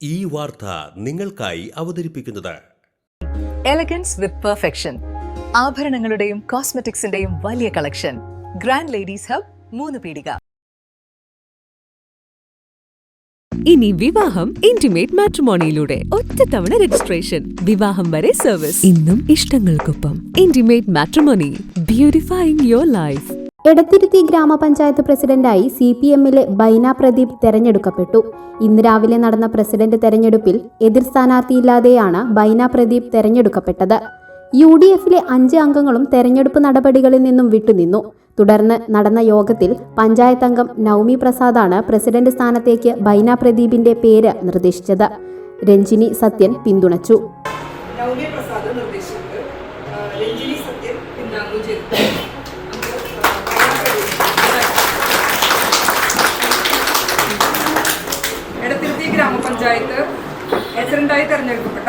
ഈ വാർത്ത നിങ്ങൾക്കായി അവതരിപ്പിക്കുന്നത് എലഗൻസ് വിത്ത് പെർഫെക്ഷൻ. ആഭരണങ്ങളുടെയും കോസ്മെറ്റിക്സിന്റെയും വലിയ കളക്ഷൻ. ഗ്രാൻഡ് ലേഡീസ് ഹബ്, 3 പീടിക. ഇനി വിവാഹം ഇന്റിമേറ്റ് മാട്രിമോണിയിലൂടെ ഒറ്റത്തവണ രജിസ്ട്രേഷൻ, വിവാഹം വരെ സർവീസ്. ഇന്നും ഇഷ്ടങ്ങൾക്കൊപ്പം intimate matrimony, beautifying your life. Edathiruthy ഗ്രാമപഞ്ചായത്ത് പ്രസിഡന്റായി CPM-ലെ ബൈന പ്രദീപ് തെരഞ്ഞെടുക്കപ്പെട്ടു. ഇന്ന് രാവിലെ നടന്ന പ്രസിഡന്റ് തെരഞ്ഞെടുപ്പിൽ എതിർ സ്ഥാനാർത്ഥിയില്ലാതെയാണ് ബൈന പ്രദീപ് തെരഞ്ഞെടുക്കപ്പെട്ടത്. UDF-ലെ 5 അംഗങ്ങളും തെരഞ്ഞെടുപ്പ് നടപടികളിൽ നിന്നും വിട്ടുനിന്നു. തുടർന്ന് നടന്ന യോഗത്തിൽ പഞ്ചായത്ത് അംഗം നവമി പ്രസാദാണ് പ്രസിഡന്റ് സ്ഥാനത്തേക്ക് ബൈന പ്രദീപിന്റെ പേര് നിർദ്ദേശിച്ചത്. രഞ്ജിനി സത്യൻ പിന്തുണച്ചു. ഗ്രാമപഞ്ചായത്ത് പ്രസിഡന്റായി തെരഞ്ഞെടുക്കപ്പെട്ട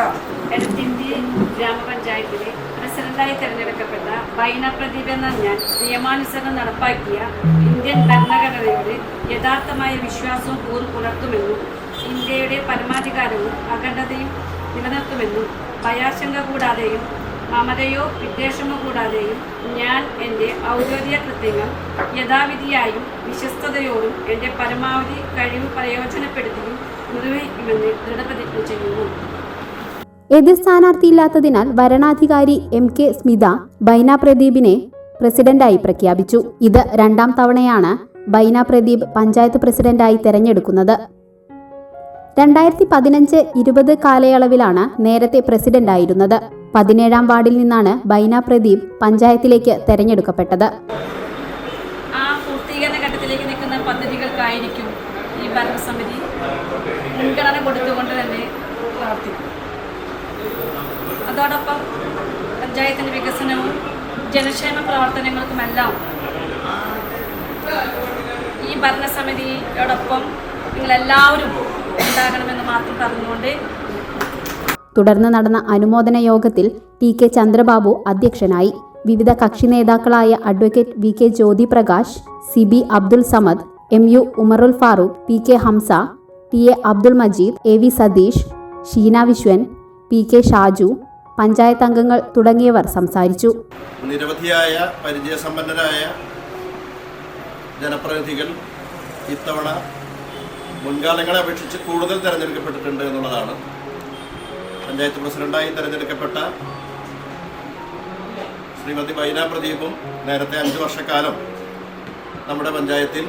ഗ്രാമപഞ്ചായത്തിലെ പ്രസിഡന്റായി തെരഞ്ഞെടുക്കപ്പെട്ട ബൈന പ്രദീപ് എന്ന ഞാൻ നിയമാനുസരണം നടപ്പാക്കിയ ഇന്ത്യൻ ഭരണഘടനയോട് യഥാർത്ഥമായ വിശ്വാസവും പുലർത്തുമെന്നും ഇന്ത്യയുടെ പരമാധികാരവും അഖണ്ഡതയും നിലനിർത്തുമെന്നും ഭയാശങ്ക കൂടാതെയും മമതയോ വിദ്വേഷമോ കൂടാതെയും ഞാൻ എൻ്റെ ഔദ്യോഗിക കൃത്യങ്ങൾ യഥാവിധിയായും വിശ്വസ്തയോടും എൻ്റെ പരമാവധി കഴിവ് പ്രയോജനപ്പെടുത്തിയും നിർവഹിക്കുമെന്ന് ദൃഢപ്രതിജ്ഞ ചെയ്യുന്നു. എതിർ സ്ഥാനാർത്ഥിയില്ലാത്തതിനാൽ വരണാധികാരി MK സ്മിത ബൈന പ്രദീപിനെ പ്രസിഡന്റായി പ്രഖ്യാപിച്ചു. ഇത് 2ാം തവണയാണ് ബൈന പ്രദീപ് പഞ്ചായത്ത് പ്രസിഡന്റായി തെരഞ്ഞെടുക്കുന്നത്. 2015-20 കാലയളവിലാണ് നേരത്തെ പ്രസിഡന്റായിരുന്നത്. 17ാം വാർഡിൽ നിന്നാണ് ബൈന പ്രദീപ് പഞ്ചായത്തിലേക്ക് തെരഞ്ഞെടുക്കപ്പെട്ടത്. ആ പൂർത്തീകരണ ഘട്ടത്തിലേക്ക് നിൽക്കുന്ന പദ്ധതികൾക്കായിരിക്കും ഈ ഭരണസമിതി മുൻഗണന കൊടുത്തുകൊണ്ട് തന്നെ പ്രവർത്തിക്കും. അതോടൊപ്പം പഞ്ചായത്തിൻ്റെ വികസനവും ജനക്ഷേമ പ്രവർത്തനങ്ങൾക്കുമെല്ലാം ഈ ഭരണസമിതിയോടൊപ്പം നിങ്ങളെല്ലാവരും ഉണ്ടാകണമെന്ന് മാത്രം പറഞ്ഞുകൊണ്ട് തുടർന്ന് നടന്ന അനുമോദന യോഗത്തിൽ TK ചന്ദ്രബാബു അധ്യക്ഷനായി. വിവിധ കക്ഷി നേതാക്കളായ advocate VK Jyothi Prakash, CB Abdul Samad, MU Umarul Farooq, PK Hamsa, TA Abdul Majeed, AV Satheesh, Sheena Viswan, PK Shaju, panchayat അംഗങ്ങൾ തുടങ്ങിയവർ സംസാരിച്ചു. നിരവധിയായ പരിചയസമ്പന്നരായ ജനപ്രതിനിധികൾ ഇത്തവണ മുൻകാലങ്ങളെ അപേക്ഷിച്ച് കൂടുതൽ തിരഞ്ഞെടുക്കപ്പെട്ടിട്ടുണ്ട് എന്നുള്ളതാണ്. പഞ്ചായത്ത് പ്രസിഡന്റായി തിരഞ്ഞെടുക്കപ്പെട്ട ശ്രീമതി ബൈന പ്രദീപും നേരത്തെ 5 വർഷക്കാലം നമ്മുടെ പഞ്ചായത്തിൽ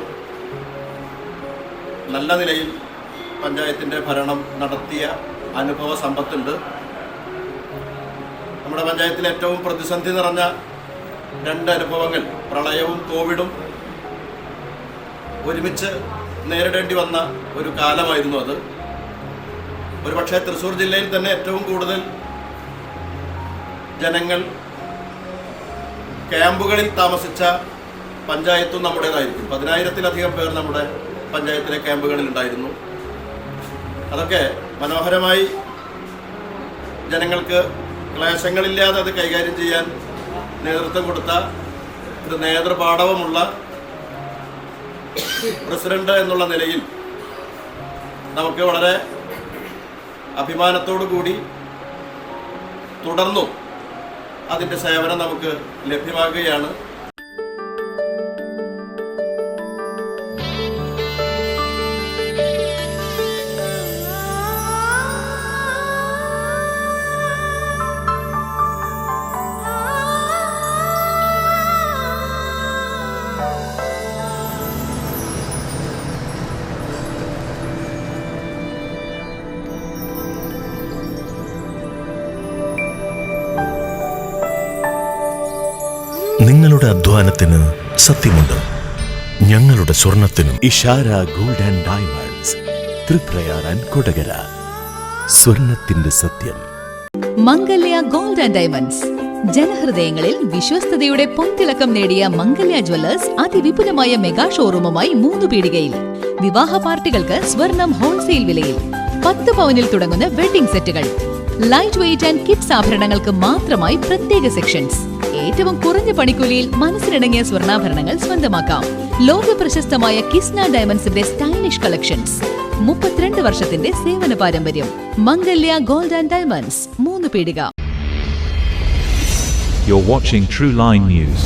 നല്ല നിലയിൽ പഞ്ചായത്തിൻ്റെ ഭരണം നടത്തിയ അനുഭവ സമ്പത്തുണ്ട്. നമ്മുടെ പഞ്ചായത്തിൽ ഏറ്റവും പ്രതിസന്ധി നിറഞ്ഞ 2 അനുഭവങ്ങൾ, പ്രളയവും കോവിഡും ഒരുമിച്ച് നേരിടേണ്ടി വന്ന ഒരു കാലമായിരുന്നു അത്. ഒരുപക്ഷെ തൃശ്ശൂർ ജില്ലയിൽ തന്നെ ഏറ്റവും കൂടുതൽ ജനങ്ങൾ ക്യാമ്പുകളിൽ താമസിച്ച പഞ്ചായത്തും നമ്മുടേതായിരിക്കും. 10,000-ലധികം പേർ നമ്മുടെ പഞ്ചായത്തിലെ ക്യാമ്പുകളിൽ ഉണ്ടായിരുന്നു. അതൊക്കെ മനോഹരമായി ജനങ്ങൾക്ക് ക്ലേശങ്ങളില്ലാതെ അത് കൈകാര്യം ചെയ്യാൻ നേതൃത്വം കൊടുത്ത ഒരു നേതൃപാടവമുള്ള പ്രസിഡന്റ് എന്നുള്ള നിലയിൽ നമുക്ക് വളരെ അഭിമാനത്തോടു കൂടി തുടർന്നും അതിൻ്റെ സേവനം നമുക്ക് ലഭ്യമാകുകയാണ്. നിങ്ങളുടെ അധ്വാനത്തിന് സത്യമുണ്ട്, ഞങ്ങളുടെ സ്വർണത്തിനും. Ishara gold and diamonds, Triprayar and Kodakara. സ്വർണത്തിന്റെ സത്യം. Mangalya gold and diamonds. ജനഹൃദയങ്ങളിൽ വിശ്വസ്തയുടെ പൊൻതിളക്കം നേടിയ മംഗല്യ ജ്വല്ലേഴ്സ് അതിവിപുലമായ മെഗാ ഷോറൂമുമായി 3 പീടികയിൽ. വിവാഹ പാർട്ടികൾക്ക് സ്വർണം ഹോൾസെയിൽ വിലയിൽ. 10 പവനിൽ തുടങ്ങുന്ന വെഡിംഗ് സെറ്റുകൾ, ലൈറ്റ് വെയ്റ്റ് ആൻഡ് കിഡ്സ് ആഭരണങ്ങൾക്ക് മാത്രമായി പ്രത്യേക സെക്ഷൻസ്. ഏറ്റവും കുറഞ്ഞ പണിക്കൂലിയിൽ മനസ്സിലിണങ്ങിയ സ്വർണ്ണാഭരണങ്ങൾ സ്വന്തമാക്കാം. ലോക പ്രശസ്തമായ കിസ്ന ഡയമണ്ട്സിന്റെ സ്റ്റൈലിഷ് കളക്ഷൻസ്. 32 വർഷത്തിന്റെ സേവന പാരമ്പര്യം. മംഗല്യ ഗോൾഡ് ആൻഡ് ഡയമണ്ട്സ്, 3 പീടിക. You're watching True Line News.